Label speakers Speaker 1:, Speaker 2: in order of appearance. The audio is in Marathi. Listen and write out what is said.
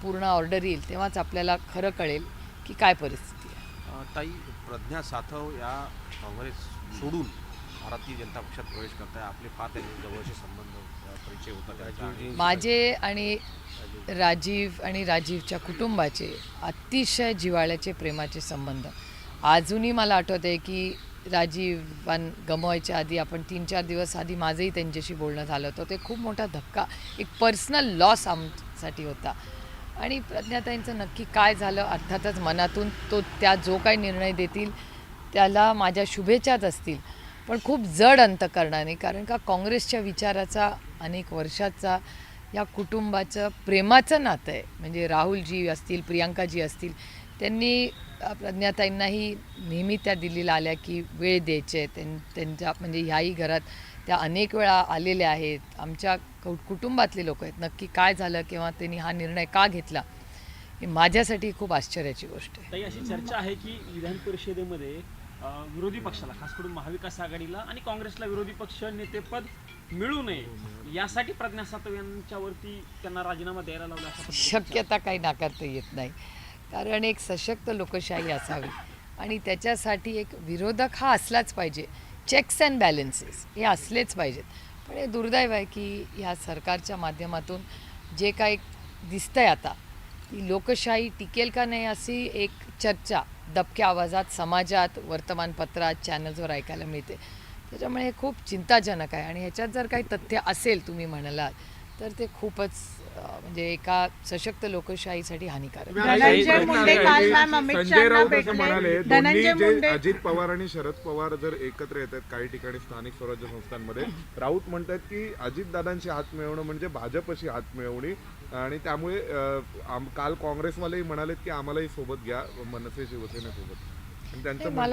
Speaker 1: पूर्ण ऑर्डर येईल तेव्हाच आपल्याला खरं कळेल की काय परिस्थिती आहे.
Speaker 2: ताई, प्रज्ञा सातव या काँग्रेस सोडून भारतीय जनता पक्षात प्रवेश करताय. आपले फार त्यांचे जवळचे संबंध परिचय होता त्यांचा आणि
Speaker 1: माझे आणि राजीव आणि राजीवच्या कुटुंबाचे अतिशय जिव्हाळ्याचे प्रेमाचे संबंध अजूनही मला आठवत आहे की राजीवन गमवायच्या आधी आपण 3-4 दिवस आधी माझंही त्यांच्याशी बोलणं झालं होतं. ते खूप मोठा धक्का, एक पर्सनल लॉस आमच्यासाठी होता. आणि प्रज्ञाताईंचं नक्की काय झालं, अर्थातच मनातून त्या जो काही निर्णय देतील त्याला माझ्या शुभेच्छाच असतील, पण खूप जड अंतकरणाने, कारण का काँग्रेसच्या विचाराचा अनेक वर्षाचा या कुटुंबाचं प्रेमाचं नातं आहे. म्हणजे राहुलजी असतील, प्रियांकाजी असतील, त्यांनी प्रज्ञाताईंनाही नेहमी त्या दिल्लीला आल्या की वेळ द्यायचे. त्यांच्या म्हणजे ह्याही घरात त्या अनेक वेळा आलेल्या आहेत. आमच्या कुटुंबातले लोक आहेत. नक्की काय झालं किंवा त्यांनी हा निर्णय का घेतला, ही माझ्यासाठी खूप आश्चर्याची गोष्ट आहे.
Speaker 3: ताई, अशी चर्चा आहे की विधान परिषदेमध्ये विरोधी पक्षाला, खास करून महाविकास आघाडीला आणि काँग्रेसला विरोधी पक्ष नेतेपद मिळू नये यासाठी प्रज्ञा सातव यांच्यावरती त्यांना राजीनामा द्यायला लावला असं
Speaker 1: शक्यता काही नाकारता येत नाही, कारण एक सशक्त लोकशाही असावी आणि त्याच्यासाठी एक विरोधक हा असलाच पाहिजे. चेक्स अँड बॅलन्सेस हे असलेच पाहिजेत. पण हे दुर्दैव आहे की ह्या सरकारच्या माध्यमातून जे काही दिसतंय आता, ती लोकशाही टिकेल का नाही अशी एक चर्चा दबक्या आवाजात समाजात, वर्तमानपत्रात, चॅनल्सवर ऐकायला मिळते. त्याच्यामुळे हे खूप चिंताजनक आहे. आणि ह्याच्यात जर काही तथ्य असेल तुम्ही म्हणालात तर ते खूपच म्हणजे एका सशक्त लोकशाहीसाठी हानिकारक आहे.
Speaker 4: धनंजय मुंडे काल मॅम अमित
Speaker 5: संजय
Speaker 4: शहांना
Speaker 5: राऊत असं
Speaker 4: भेटले.
Speaker 5: म्हणाले,
Speaker 4: धनंजय
Speaker 5: दोन्ही जे
Speaker 4: मुंडे
Speaker 5: अजित पवार आणि शरद पवार जर एकत्र येतात काही ठिकाणी स्थानिक स्वराज्य संस्थांमध्ये, राऊत म्हणतात की अजितदादांची हात मिळवणं म्हणजे भाजपशी हात मिळवणी. आणि त्यामुळे काल काँग्रेसवालेही म्हणालेत की आम्हालाही सोबत घ्या, मनसे शिवसेनेसोबत. आणि त्यांचं
Speaker 1: मला